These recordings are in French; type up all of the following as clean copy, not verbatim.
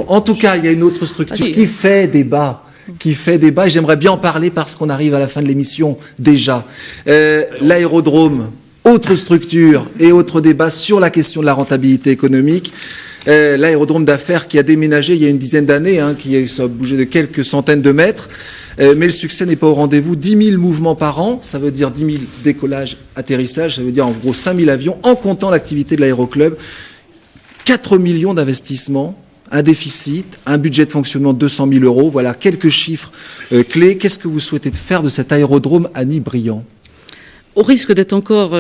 En tout cas, il y a une autre structure qui fait débat. Et j'aimerais bien en parler parce qu'on arrive à la fin de l'émission déjà. L'aérodrome, autre structure et autre débat sur la question de la rentabilité économique. L'aérodrome d'affaires qui a déménagé il y a une dizaine d'années, qui a bougé de quelques centaines de mètres, mais le succès n'est pas au rendez-vous. 10 000 mouvements par an, ça veut dire 10 000 décollages, atterrissages, ça veut dire en gros 5 000 avions, en comptant l'activité de l'aéroclub. 4 millions d'investissements, un déficit, un budget de fonctionnement de 200 000 euros. Voilà quelques chiffres clés. Qu'est-ce que vous souhaitez faire de cet aérodrome, Annie Briand ? Au risque d'être encore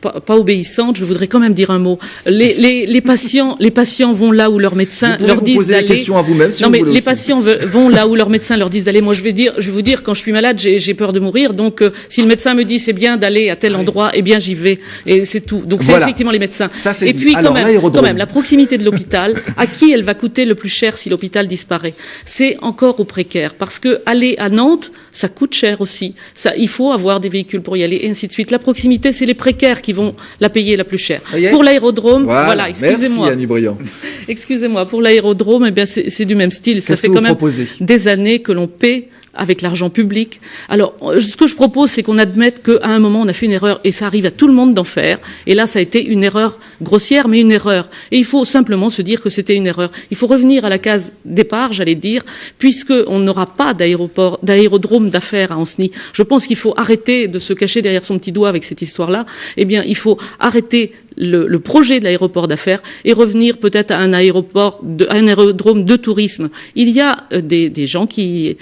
pas obéissante, je voudrais quand même dire un mot. Les patients vont là où leur médecin leur disent d'aller. Vous poser la question à vous-même si vous voulez. Non, mais les patients vont là où leur médecin leur disent d'aller. Moi, je vais vous dire, quand je suis malade, j'ai peur de mourir. Donc, si le médecin me dit c'est bien d'aller à tel endroit, eh bien, j'y vais. Et c'est tout. Donc, c'est effectivement les médecins. Ça, c'est et puis, quand même, la proximité de l'hôpital, à qui elle va coûter le plus cher si l'hôpital disparaît? C'est encore aux précaires. Parce que aller à Nantes, ça coûte cher aussi. Il faut avoir des véhicules pour y aller. Et ainsi de suite. La proximité, c'est les précaires qui vont la payer la plus chère. Pour l'aérodrome, voilà, excusez-moi. Merci Annie Briand. Excusez-moi, pour l'aérodrome, eh bien, c'est du même style. Ça fait quand même des années que l'on paie avec l'argent public. Alors, ce que je propose, c'est qu'on admette qu'à un moment, on a fait une erreur, et ça arrive à tout le monde d'en faire, et là, ça a été une erreur grossière, mais une erreur. Et il faut simplement se dire que c'était une erreur. Il faut revenir à la case départ, j'allais dire, puisqu'on n'aura pas d'aérodrome d'affaires à Ancenis. Je pense qu'il faut arrêter de se cacher derrière son petit doigt avec cette histoire-là. Eh bien, il faut arrêter le projet de l'aéroport d'affaires et revenir peut-être à un aérodrome de tourisme. Il y a des gens qui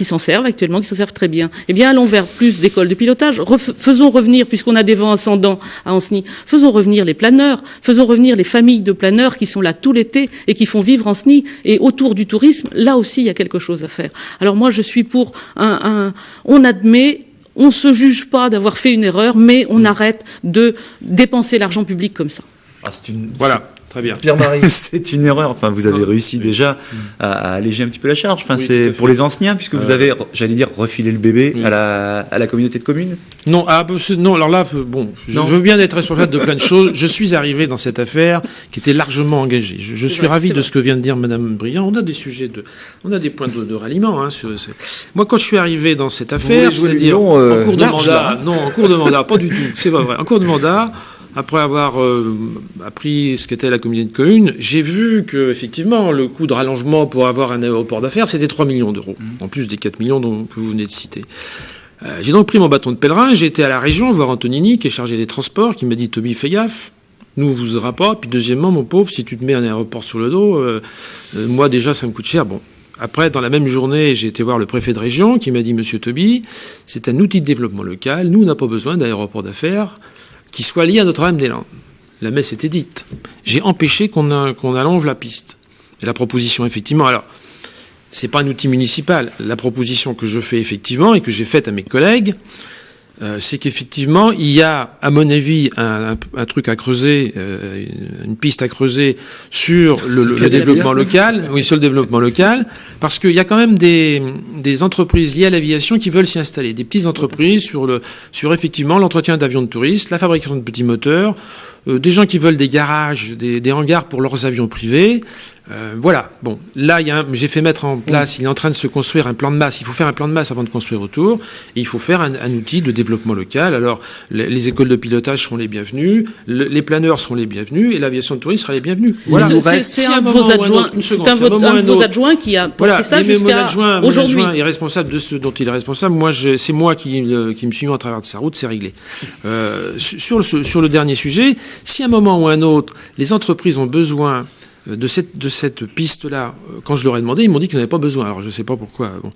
s'en servent actuellement, qui s'en servent très bien. Eh bien, allons vers plus d'écoles de pilotage. Faisons revenir, puisqu'on a des vents ascendants à Ancenis, faisons revenir les planeurs, faisons revenir les familles de planeurs qui sont là tout l'été et qui font vivre Ancenis. Et autour du tourisme, là aussi, il y a quelque chose à faire. Alors moi, je suis pour on admet. On ne se juge pas d'avoir fait une erreur, mais on arrête de dépenser l'argent public comme ça. Voilà, très bien. Pierre-Marie. C'est une erreur. Enfin, vous avez réussi déjà à alléger un petit peu la charge. Enfin, c'est pour les Anceniens, puisque vous avez, j'allais dire, refilé le bébé à la communauté de communes. Non, non. Alors là, bon, je veux bien être responsable de plein de choses. Je suis arrivé dans cette affaire qui était largement engagée. Je suis ravi de ce que vient de dire Madame Briand. On a des sujets on a des points de ralliement. Moi, quand je suis arrivé dans cette affaire, c'est-à-dire en cours de mandat, non, en cours de mandat, pas du tout. C'est pas vrai. En cours de mandat. Après avoir appris ce qu'était la communauté de communes, j'ai vu que effectivement le coût de rallongement pour avoir un aéroport d'affaires, c'était 3 millions d'euros, en plus des 4 millions que vous venez de citer. J'ai donc pris mon bâton de pèlerin, j'ai été à la région voir Antonini, qui est chargé des transports, qui m'a dit « Toby, fais gaffe, nous, on vous aura pas. Puis deuxièmement, mon pauvre, si tu te mets un aéroport sur le dos, moi déjà, ça me coûte cher. » Bon. Après, dans la même journée, j'ai été voir le préfet de région, qui m'a dit « Monsieur Toby, c'est un outil de développement local, nous, on n'a pas besoin d'aéroport d'affaires qui soit lié à Notre-Dame-des-Landes. » La messe était dite. J'ai empêché qu'on allonge la piste. Et la proposition, effectivement, alors, c'est pas un outil municipal. La proposition que je fais, effectivement, et que j'ai faite à mes collègues, c'est qu'effectivement, il y a, à mon avis, un truc à creuser, une piste à creuser sur le développement local. Oui, sur le développement local, parce qu'il y a quand même des entreprises liées à l'aviation qui veulent s'y installer. Des petites entreprises sur effectivement l'entretien d'avions de touristes, la fabrication de petits moteurs, des gens qui veulent des garages, des hangars pour leurs avions privés. Voilà. Bon, là, j'ai fait mettre en place, il est en train de se construire un plan de masse. Il faut faire un plan de masse avant de construire autour. Et il faut faire un outil de développement local. Alors, les écoles de pilotage seront les bienvenues, les planeurs seront les bienvenus, et l'aviation de tourisme sera les bienvenus. Voilà. C'est un de vos adjoints, un de vos adjoints qui a porté ça jusqu'à aujourd'hui. Mon adjoint est responsable de ce dont il est responsable. Moi, c'est moi qui me suis mis en travers de sa route, c'est réglé. Sur le dernier sujet, si à un moment ou à un autre, les entreprises ont besoin de cette piste-là, quand je leur ai demandé, ils m'ont dit qu'ils n'en avaient pas besoin. Alors, je ne sais pas pourquoi. Bon.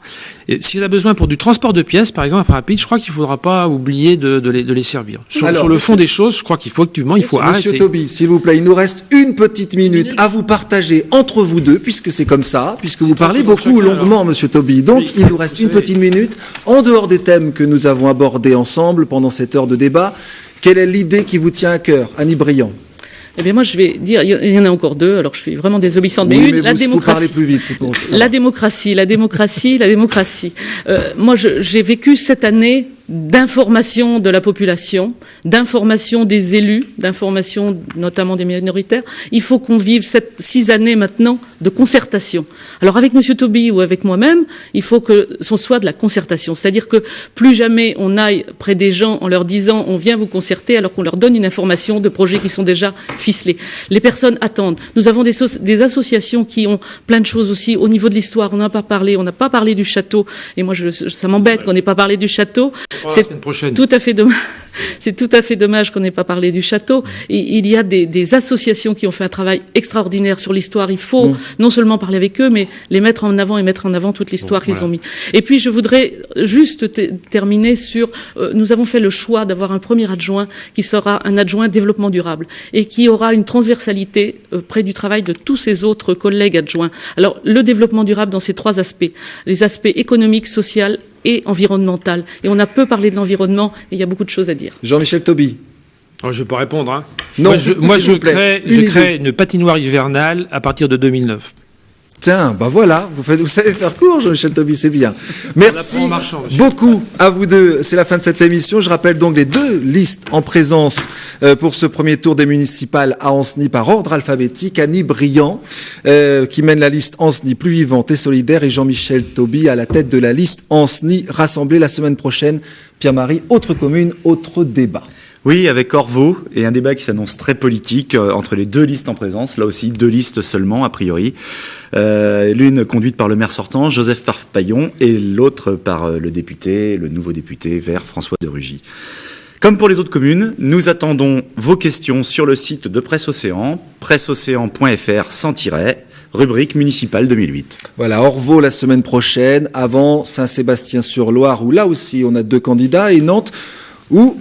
Et s'il y a besoin pour du transport de pièces, par exemple, rapide, je crois qu'il ne faudra pas oublier de les servir. Sur le fond des choses, je crois qu'il faut arrêter. Monsieur Toby, s'il vous plaît, il nous reste une petite minute à vous partager entre vous deux, puisque c'est comme ça, puisque vous parlez beaucoup longuement, Monsieur Toby. Donc, il nous reste une petite minute, en dehors des thèmes que nous avons abordés ensemble pendant cette heure de débat. Quelle est l'idée qui vous tient à cœur, Annie Briand? Eh bien, moi, je vais dire, il y en a encore deux, alors je suis vraiment désobéissante. Oui, mais vous parlez plus vite, c'est pour ça. La démocratie. Moi, j'ai vécu cette année d'information de la population, d'information des élus, d'information notamment des minoritaires. Il faut qu'on vive 6 années maintenant de concertation. Alors avec M. Toby ou avec moi-même, il faut que ce soit de la concertation. C'est-à-dire que plus jamais on aille près des gens en leur disant on vient vous concerter alors qu'on leur donne une information de projets qui sont déjà ficelés. Les personnes attendent. Nous avons des associations qui ont plein de choses aussi au niveau de l'histoire. On n'en a pas parlé. On n'a pas parlé du château. Et moi, ça m'embête qu'on n'ait pas parlé du château. C'est tout à fait dommage. C'est tout à fait dommage qu'on n'ait pas parlé du château. Et il y a des associations qui ont fait un travail extraordinaire sur l'histoire. Il faut non seulement parler avec eux, mais les mettre en avant et mettre en avant toute l'histoire qu'ils ont mis. Et puis, je voudrais juste terminer sur... nous avons fait le choix d'avoir un premier adjoint qui sera un adjoint développement durable et qui aura une transversalité près du travail de tous ses autres collègues adjoints. Alors, le développement durable dans ces 3 aspects. Les aspects économiques, sociaux et environnemental. Et on a peu parlé de l'environnement, et il y a beaucoup de choses à dire. Jean-Michel Toby. Oh, je ne vais pas répondre. Hein. Non, moi, je crée une patinoire hivernale à partir de 2009. Tiens, bah voilà, vous savez faire court, Jean-Michel Toby, c'est bien. Merci beaucoup à vous deux. C'est la fin de cette émission. Je rappelle donc les 2 listes en présence pour ce premier tour des municipales à Ancenis par ordre alphabétique. Annie Briand, qui mène la liste Ancenis plus vivante et solidaire, et Jean-Michel Toby à la tête de la liste Ancenis rassemblée la semaine prochaine. Pierre-Marie, autre commune, autre débat. Oui, avec Orvaux, et un débat qui s'annonce très politique entre les 2 listes en présence, là aussi 2 listes seulement a priori, l'une conduite par le maire sortant, Joseph Parpaillon, et l'autre par le nouveau député vert François de Rugy. Comme pour les autres communes, nous attendons vos questions sur le site de Presse Océan, presseocéan.fr sans tiret, rubrique municipale 2008. Voilà, Orvaux la semaine prochaine, avant Saint-Sébastien-sur-Loire, où là aussi on a 2 candidats, et Nantes, où...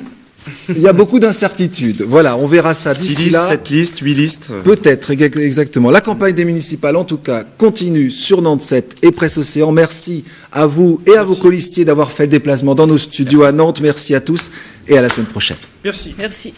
il y a beaucoup d'incertitudes. Voilà, on verra ça d'ici là. 7 listes, 8 listes. Peut-être, exactement. La campagne des municipales, en tout cas, continue sur Nantes 7 et Presse Océan. Merci à vous et à vos colistiers d'avoir fait le déplacement dans nos studios à Nantes. Merci à tous et à la semaine prochaine. Merci. Merci.